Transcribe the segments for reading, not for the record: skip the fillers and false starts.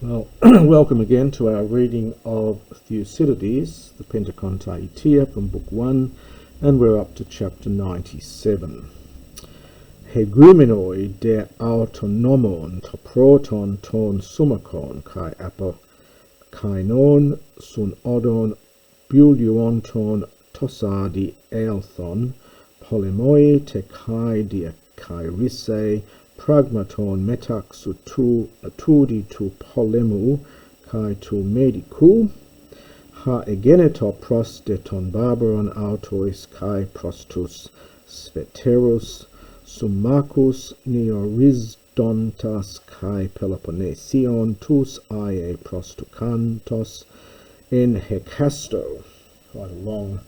Well, welcome again to our reading of Thucydides, the Pentakontaetia from Book 1, and we're up to chapter 97. Hegumenoi de autonomon to proton ton sumakon kai apokainon sun odon buliuonton tosadi elthon polemoi te kai dia Karystos pragmaton metaxu tu atudi tu polemu kai tu medicu ha egeneto pros de ton barbaron autois kai prostus sveterus summacus neorisdontas kai peloponnesion tus ae prostucantos in hecasto. Quite a long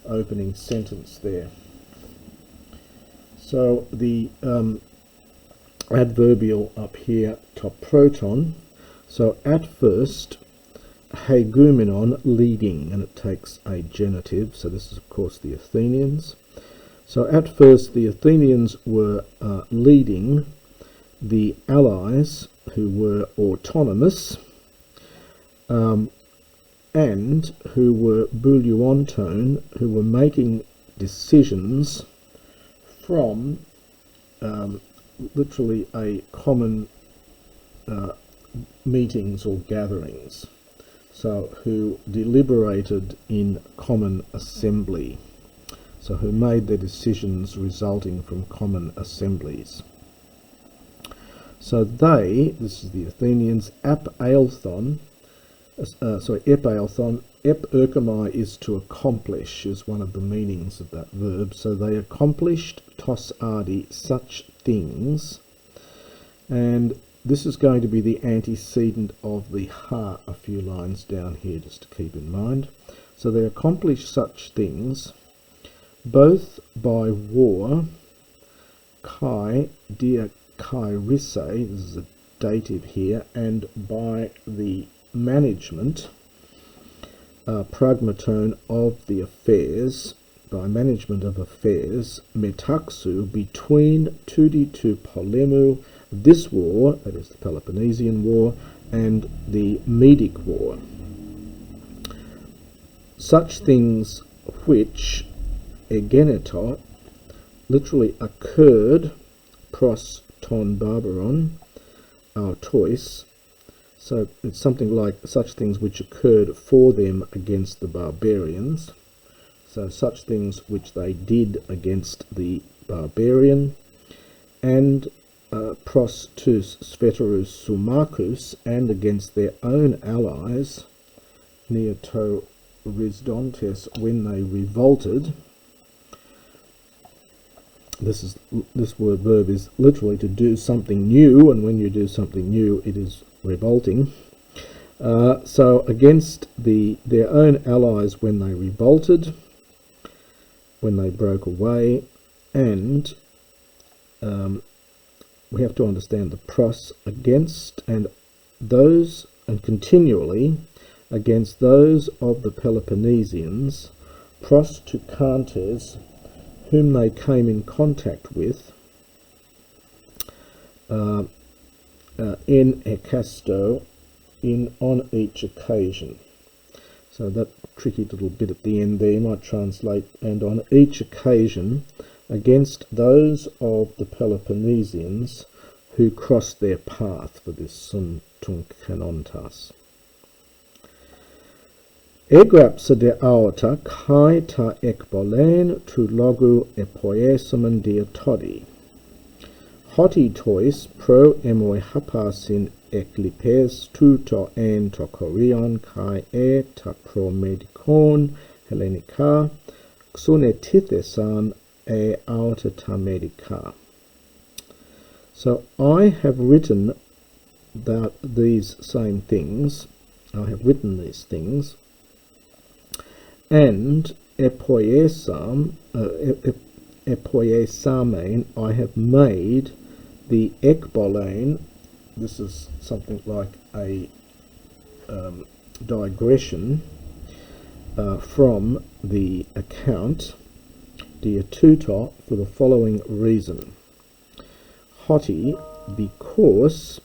opening sentence there. So the adverbial up here, toproton. So at first, hegumenon, leading, and it takes a genitive. So this is, of course, the Athenians. So at first, the Athenians were leading the allies who were autonomous and who were buliuonton, who were making decisions from literally a common meetings or gatherings, so who deliberated in common assembly, so who made their decisions resulting from common assemblies. So they, this is the Athenians, epaelthon, ep-erchomai is to accomplish, is one of the meanings of that verb. So they accomplished tos adi, such things, and this is going to be the antecedent of the ha a few lines down here, just to keep in mind. So they accomplished such things both by war, kai dia Karystos, this is a dative here, and by the management, pragmaton, of the affairs, by management of affairs, metaxu, between tudi tu polemu, this war, that is the Peloponnesian War, and the Medic War. Such things which egeneto, literally occurred, pros ton barbaron, autois, so it's something like such things which occurred for them against the barbarians. So such things which they did against the barbarian, and pros tus sveterus summacus, and against their own allies, neotorisdontes, when they revolted. This verb is literally to do something new, and when you do something new, it is revolting. So against their own allies when they revolted, when they broke away, and we have to understand the pros, against, and those, and continually against those of the Peloponnesians, pros to cantes, whom they came in contact with, in hecasto, on each occasion. So that tricky little bit at the end there, you might translate, and on each occasion, against those of the Peloponnesians who crossed their path, for this sun tunkanontas. Egrapsa de aorta kai ta ekbolen tu logu epoiesumen diatodi. Hoti tois pro emoi hapasin eklipes tu to en to korion kai ta pro medicon hellenica xunetithesan e aorta ta medica. So I have written about these same things, I have written these things, and epoiesamen, I have made the ekbolane, this is something like a digression from the account, diatuto, for the following reason. Hoti, because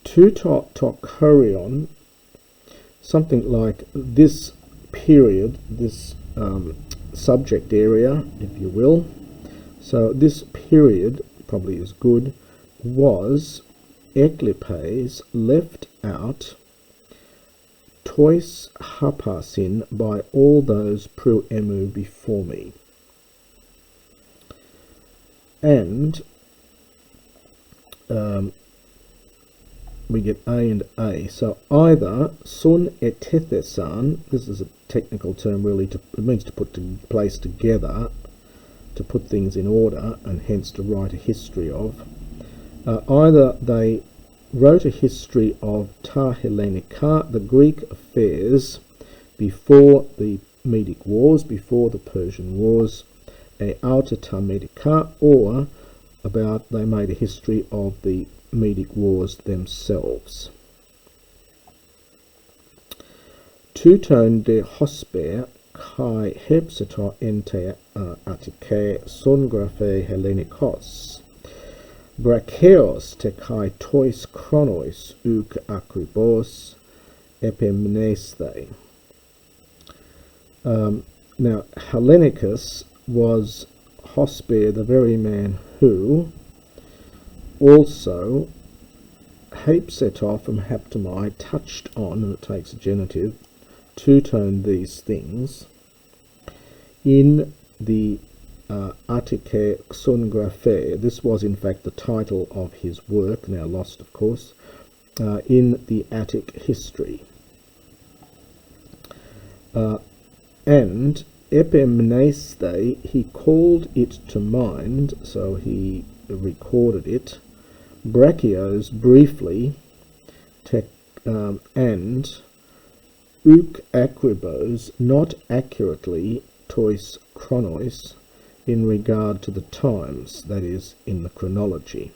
Tokorion, something like this period, this subject area, if you will. So this period, probably is good, was Eklipes left out tois hapasin by all those pruemu before me. And we get A and A. So either sun etethesan, this is a technical term really, it means to put place together, to put things in order, and hence to write a history of. Either they wrote a history of ta Hellenica, the Greek affairs before the Medic Wars, before the Persian Wars, a auta ta Medica, or about they made a history of the Medic Wars themselves. Tuton de hosper kai hepseta ente atike songraphe Hellenikos. Bracheos te kai tois chronois uk akribos epimneste. Now, Hellenicus was Hosper, the very man who also Hapseto from haptomai touched on, and it takes a genitive, two-tone these things in the Attique Xongraphe. This was in fact the title of his work, now lost of course, in the Attic history. And Epimneste, he called it to mind, so he recorded it. Brachios, briefly, and uk akribos, not accurately, tois chronois, in regard to the times, that is, in the chronology.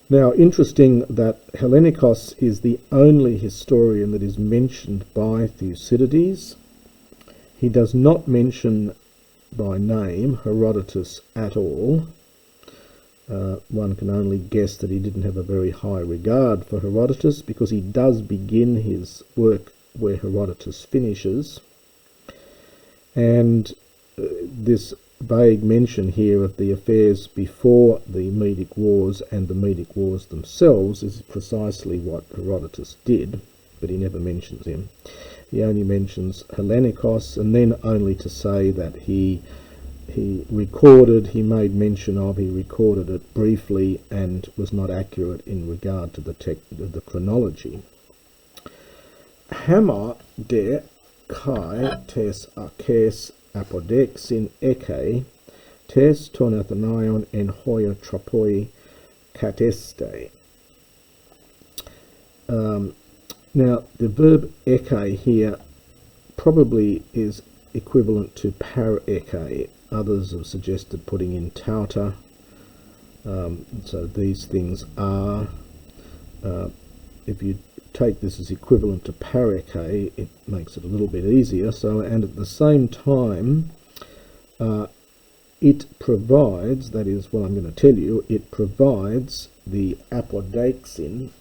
Now, interesting that Hellenikos is the only historian that is mentioned by Thucydides. He does not mention by name Herodotus at all. One can only guess that he didn't have a very high regard for Herodotus, because he does begin his work where Herodotus finishes. And this vague mention here of the affairs before the Medic Wars and the Medic Wars themselves is precisely what Herodotus did, but he never mentions him. He only mentions Hellenikos, and then only to say that he recorded, he made mention of, he recorded it briefly and was not accurate in regard to the chronology. Hammer de kai tes arches apodexin eke tes tonathanion en hoia tropoi kateste. Now, the verb eke here probably is equivalent to par eke. Others have suggested putting in tauta. So these things are, if you take this as equivalent to par eke, it makes it a little bit easier. So, and at the same time, it provides, that is what I'm going to tell you, it provides the apodeixin,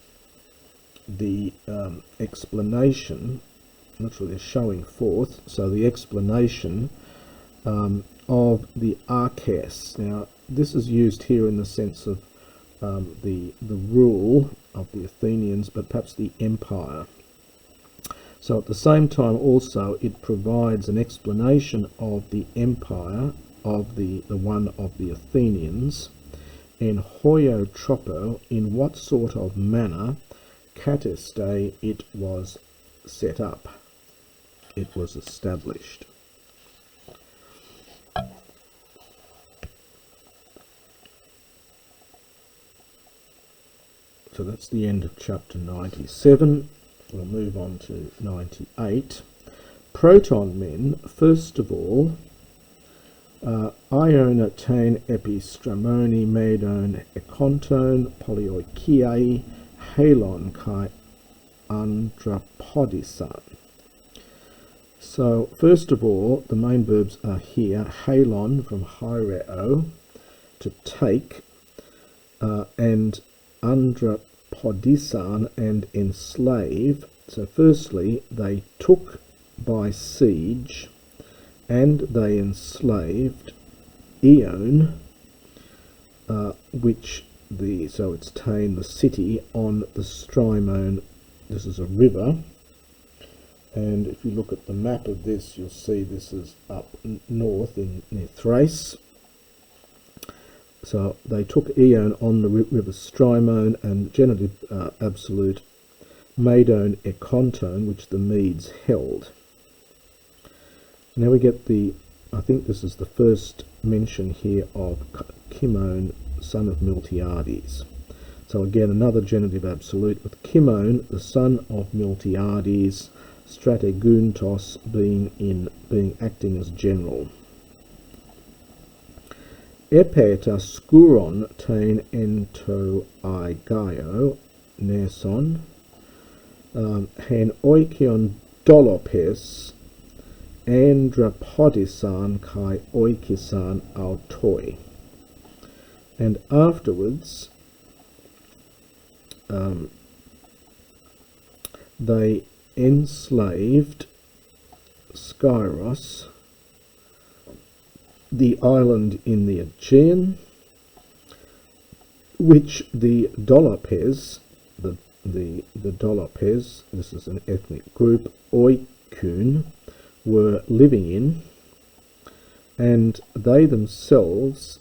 the explanation, literally showing forth, so the explanation of the arches. Now, this is used here in the sense of the rule of the Athenians, but perhaps the empire. So at the same time also it provides an explanation of the empire of the one of the Athenians, and hoio tropo, in what sort of manner kateste it was set up, it was established. So that's the end of chapter 97. We'll move on to 98. Proton men, first of all, Eion attain epistramoni medon ekonton polyoikiai halon kai andrapodisan. So first of all, the main verbs are here, halon from hyreo, to take, and Andrapodisan and enslave. So firstly, they took by siege and they enslaved Eion, so it's Tain, the city on the Strymon. This is a river, and if you look at the map of this, you'll see this is up north near Thrace. So they took Eion on the river Strymon, and genitive absolute Madone Ekonton, which the Medes held. Now we get I think this is the first mention here of Cimon, son of Miltiades. So again, another genitive absolute with Cimon, the son of Miltiades, Strateguntos acting as general. Epeta skuron tain ento aigaio neson, hen oikion dolopes Andrapodisan kai oikisan autoi. And afterwards they enslaved Skyros, the island in the Aegean, which the Dolopes, the Dolopes, this is an ethnic group, Oikun, were living in, and they themselves,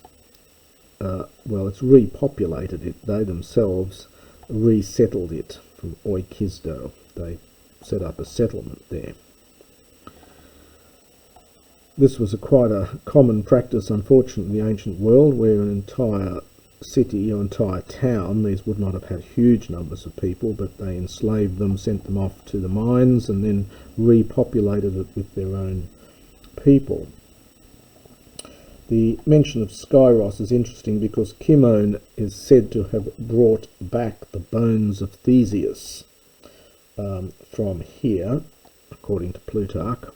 it's repopulated it, they themselves resettled it from Oikisdo. They set up a settlement there. This was quite a common practice, unfortunately, in the ancient world, where an entire city or entire town, these would not have had huge numbers of people, but they enslaved them, sent them off to the mines, and then repopulated it with their own people. The mention of Skyros is interesting because Cimon is said to have brought back the bones of Theseus from here, according to Plutarch.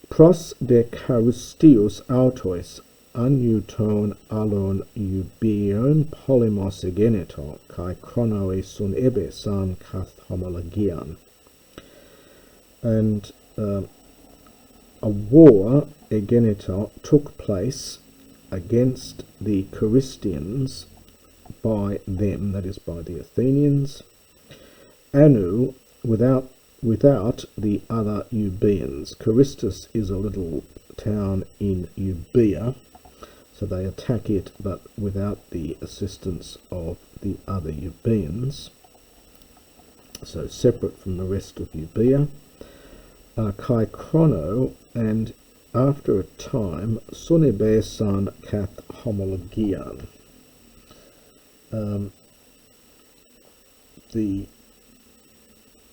Pros de Karystos autois aneuton alon eubeion polymos egeneto kai chronoe sun ebe san kath homologian. And a war egeneto took place against the Carystians by them, that is by the Athenians, anu without the other Euboeans. Karystos is a little town in Euboea, so they attack it, but without the assistance of the other Euboeans, so separate from the rest of Euboea. Kai chrono, and after a time, sunebe san kath homologian.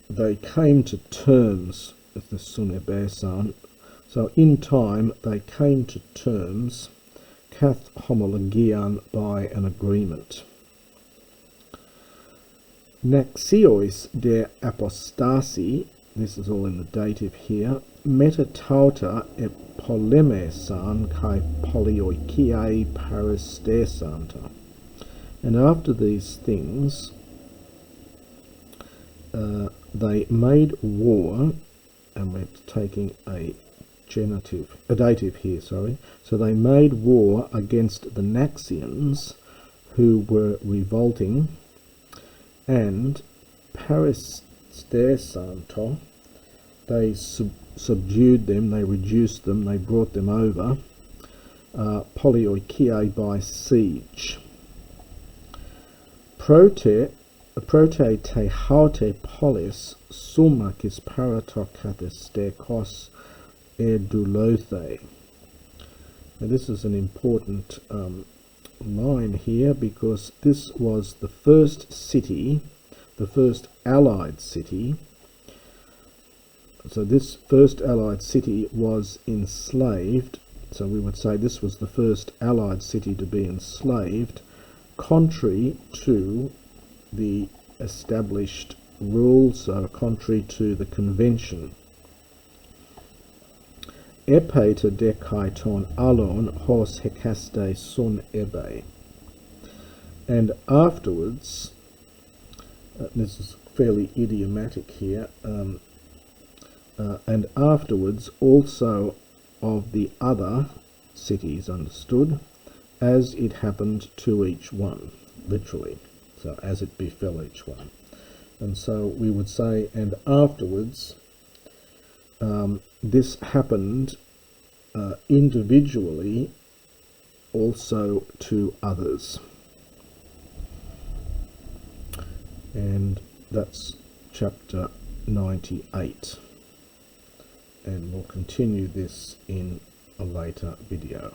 They came to terms with the sunebe san. So in time they came to terms, kath homologian, by an agreement. Naxiois de apostasi, this is all in the dative here, metatauta e polemesan kai polioikiae paristesanta. And after these things, they made war, and we're taking a dative here, sorry. So they made war against the Naxians, who were revolting, and Paristesanto, they subdued them, they reduced them, they brought them over, polioikiae, by siege. Prote te haute polis sumakis paratokathes stekos edulothe. Now this is an important line here, because this was the first city, the first allied city. So this first allied city was enslaved, so we would say this was the first allied city to be enslaved, contrary to the established rules, so contrary to the convention. Epeta dekaiton alon hos hekaste sun ebe. and afterwards, this is fairly idiomatic here, and afterwards also of the other cities, understood, as it happened to each one, literally, so as it befell each one. And so we would say, and afterwards, this happened individually also to others. And that's chapter 98. And we'll continue this in a later video.